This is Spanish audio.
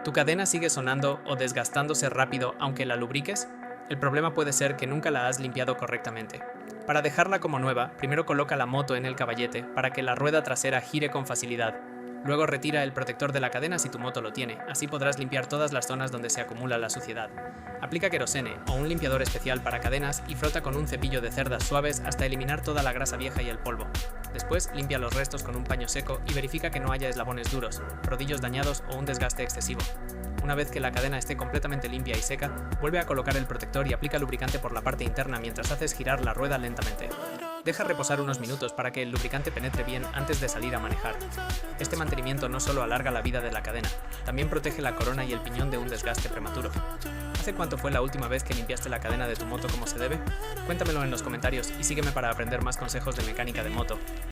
¿Tu cadena sigue sonando o desgastándose rápido aunque la lubriques? El problema puede ser que nunca la has limpiado correctamente. Para dejarla como nueva, primero coloca la moto en el caballete para que la rueda trasera gire con facilidad. Luego retira el protector de la cadena si tu moto lo tiene, así podrás limpiar todas las zonas donde se acumula la suciedad. Aplica querosene o un limpiador especial para cadenas y frota con un cepillo de cerdas suaves hasta eliminar toda la grasa vieja y el polvo. Después, limpia los restos con un paño seco y verifica que no haya eslabones duros, rodillos dañados o un desgaste excesivo. Una vez que la cadena esté completamente limpia y seca, vuelve a colocar el protector y aplica lubricante por la parte interna mientras haces girar la rueda lentamente. Deja reposar unos minutos para que el lubricante penetre bien antes de salir a manejar. Este mantenimiento no solo alarga la vida de la cadena, también protege la corona y el piñón de un desgaste prematuro. ¿Hace cuánto fue la última vez que limpiaste la cadena de tu moto como se debe? Cuéntamelo en los comentarios y sígueme para aprender más consejos de mecánica de moto.